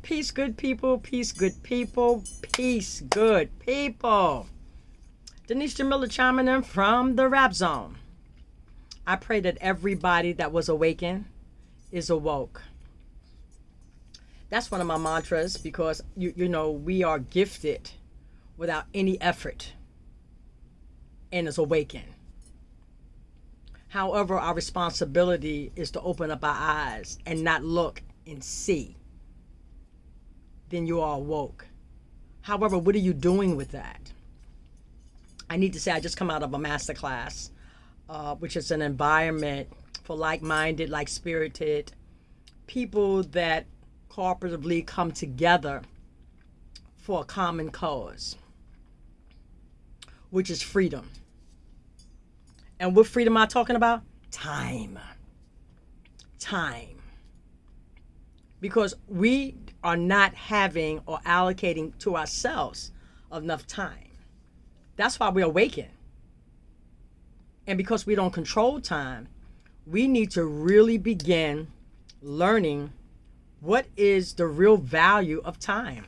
Peace, good people. Peace, good people. Peace, good people. Denise Jamila chiming in from the Rap Zone. I pray that everybody that was awakened is awoke. That's one of my mantras because, you know, we are gifted without any effort and is awakened. However, our responsibility is to open up our eyes and not look and see. Then you are awoke. However, what are you doing with that? I need to say I just come out of a master class, which is an environment for like-minded, like-spirited people that cooperatively come together for a common cause, which is freedom. And what freedom am I talking about? Time. Time. Because we are not having or allocating to ourselves enough time. That's why we're awakened. And because we don't control time, we need to really begin learning what is the real value of time.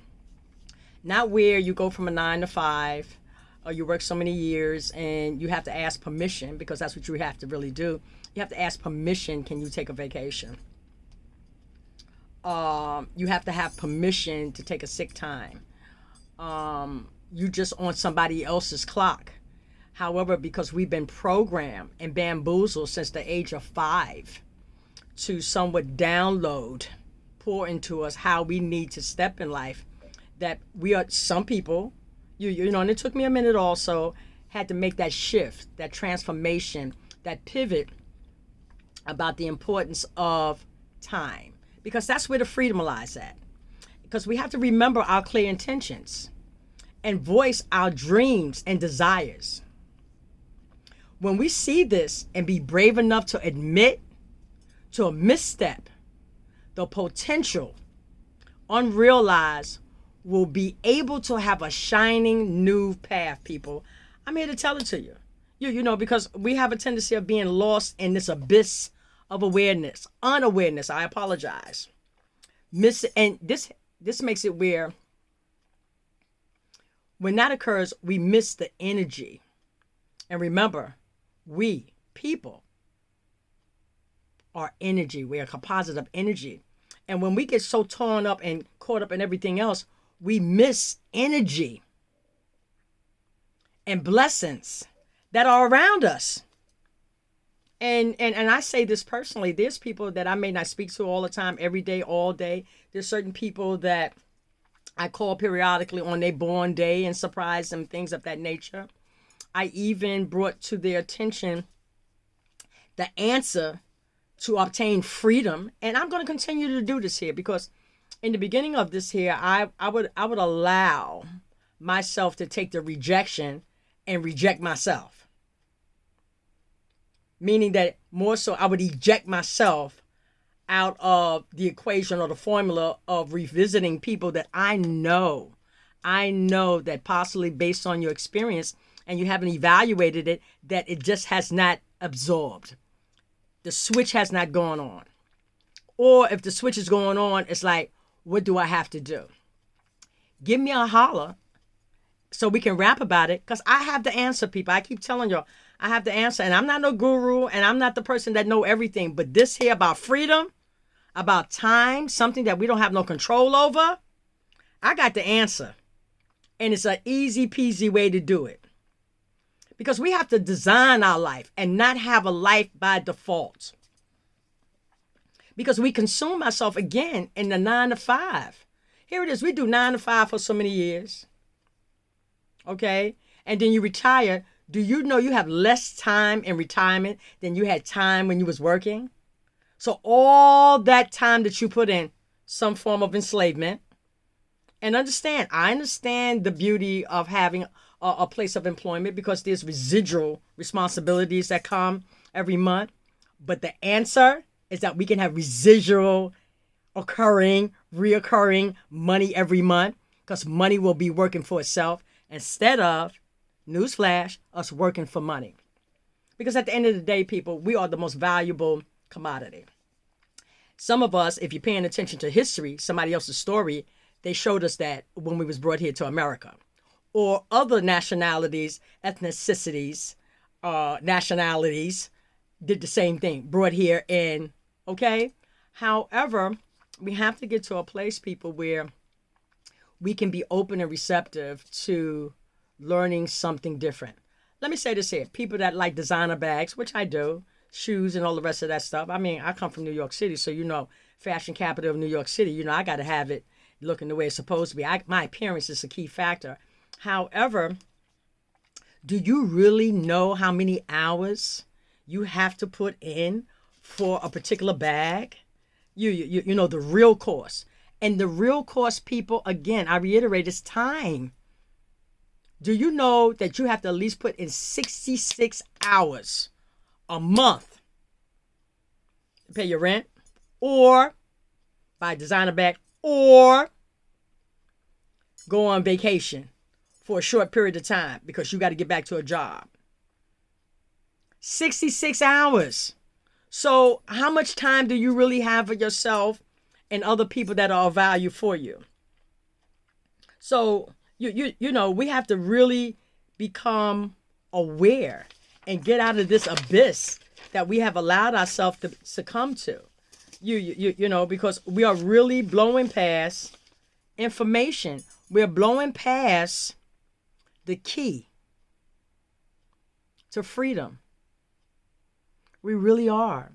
Not where you go from a 9 to 5, or you work so many years and you have to ask permission, because that's what you have to really do. You have to ask permission, can you take a vacation? You have to have permission to take a sick time. You just on somebody else's clock. However, because we've been programmed and bamboozled since the age of 5 to somewhat download, pour into us how we need to step in life, that we are, some people, you know, and it took me a minute also, had to make that shift, that transformation, that pivot about the importance of time. Because that's where the freedom lies at. Because we have to remember our clear intentions and voice our dreams and desires. When we see this and be brave enough to admit to a misstep, the potential unrealized will be able to have a shining new path, people. I'm here to tell it to you. You know, because we have a tendency of being lost in this abyss of awareness, unawareness. I apologize. And this makes it where when that occurs, we miss the energy. And remember, we people are energy. We're a composite of energy. And when we get so torn up and caught up in everything else, we miss energy and blessings that are around us. And I say this personally, there's people that I may not speak to all the time, every day, all day. There's certain people that I call periodically on their born day and surprise them, things of that nature. I even brought to their attention the answer to obtain freedom. And I'm going to continue to do this here because in the beginning of this here, I would allow myself to take the rejection and reject myself. Meaning that more so I would eject myself out of the equation or the formula of revisiting people that I know that possibly based on your experience and you haven't evaluated it, that it just has not absorbed. The switch has not gone on. Or if the switch is going on, it's like, what do I have to do? Give me a holler so we can rap about it, because I have the answer, people. I keep telling y'all, I have the answer, and I'm not no guru, and I'm not the person that know everything, but this here about freedom, about time, something that we don't have no control over, I got the answer, and it's an easy peasy way to do it, because we have to design our life and not have a life by default, because we consume ourselves again in the 9 to 5. Here it is, we do 9 to 5 for so many years, okay, and then you retire. Do you know you have less time in retirement than you had time when you was working? So all that time that you put in, some form of enslavement. And I understand the beauty of having a place of employment because there's residual responsibilities that come every month. But the answer is that we can have residual reoccurring money every month, because money will be working for itself instead of, newsflash, us working for money. Because at the end of the day, people, we are the most valuable commodity. Some of us, if you're paying attention to history, somebody else's story, they showed us that when we was brought here to America. Or other nationalities, ethnicities, nationalities did the same thing, brought here in, okay? However, we have to get to a place, people, where we can be open and receptive to learning something different. Let me say this here. People that like designer bags, which I do, shoes and all the rest of that stuff. I mean, I come from New York City, so fashion capital of New York City. I got to have it looking the way it's supposed to be. My appearance is a key factor. However, do you really know how many hours you have to put in for a particular bag? You know the real cost. And the real cost, people, again, I reiterate, is time. Do you know that you have to at least put in 66 hours a month to pay your rent, or buy a designer bag, or go on vacation for a short period of time because you got to get back to a job? 66 hours. So how much time do you really have for yourself and other people that are of value for you? So, we have to really become aware and get out of this abyss that we have allowed ourselves to succumb to. Because we are really blowing past information. We're blowing past the key to freedom. We really are.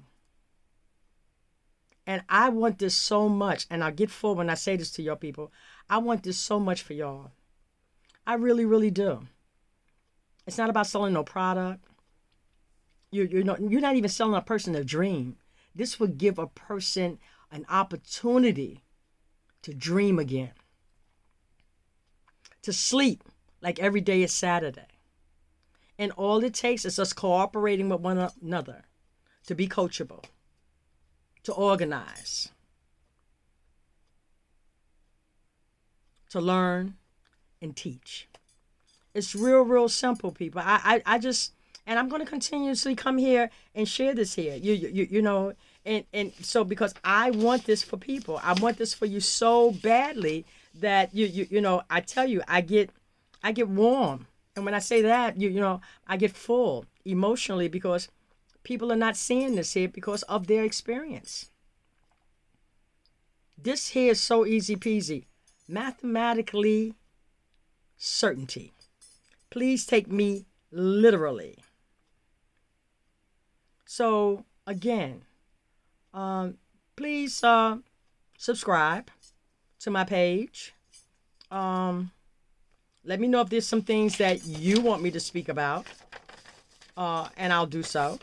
And I want this so much, and I'll get full when I say this to your people. I want this so much for y'all. I really, really do. It's not about selling no product. You're not even selling a person a dream. This would give a person an opportunity to dream again, to sleep like every day is Saturday. And all it takes is us cooperating with one another to be coachable, to organize, to learn and teach. It's real, real simple, people. I just, and I'm going to continuously come here and share this here. And so because I want this for people, I want this for you so badly that I tell you, I get warm. And when I say that, I get full emotionally because people are not seeing this here because of their experience. This here is so easy peasy. Mathematically certainty. Please take me literally. So again, please subscribe to my page. Let me know if there's some things that you want me to speak about, and I'll do so.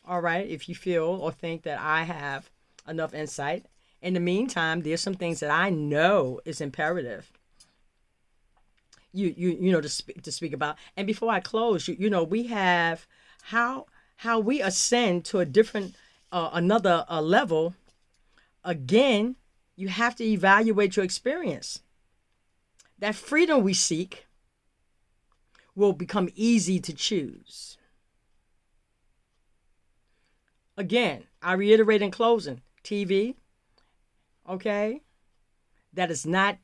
All right, if you feel or think that I have enough insight. In the meantime, there's some things that I know is imperative. To speak about. And before I close, we have how we ascend to a different another level. Again, you have to evaluate your experience. That freedom we seek will become easy to choose. Again, I reiterate in closing, TV, okay, that is not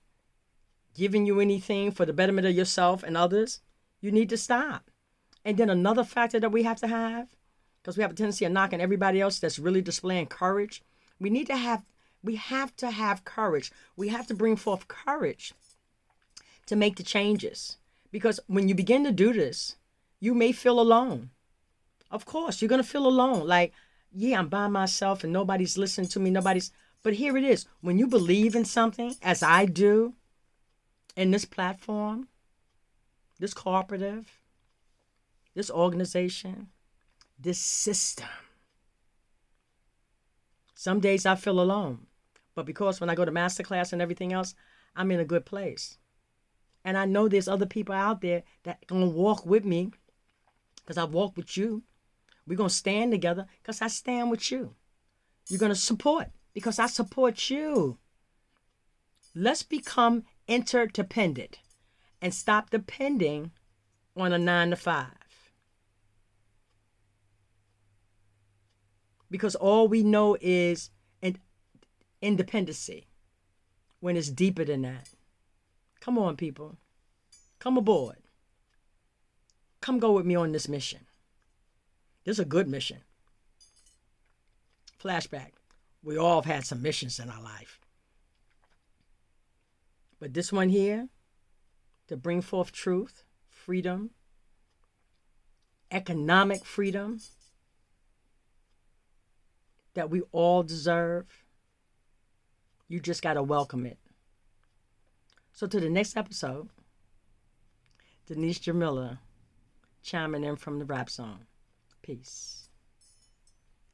giving you anything for the betterment of yourself and others, you need to stop. And then another factor that we have to have, because we have a tendency of knocking everybody else that's really displaying courage, we have to have courage. We have to bring forth courage to make the changes. Because when you begin to do this, you may feel alone. Of course, you're going to feel alone. Like, yeah, I'm by myself and nobody's listening to me. But here it is. When you believe in something, as I do, in this platform, this cooperative, this organization, this system, some days I feel alone. But because when I go to masterclass and everything else, I'm in a good place. And I know there's other people out there that going to walk with me because I walk with you. We're going to stand together because I stand with you. You're going to support because I support you. Let's become interdependent and stop depending on a 9-to-5. Because all we know is, and independency when it's deeper than that. Come on, people. Come aboard. Come go with me on this mission. This is a good mission. Flashback. We all have had some missions in our life. But this one here, to bring forth truth, freedom, economic freedom that we all deserve, you just got to welcome it. So to the next episode, Denise Jamila chiming in from the rap song. Peace.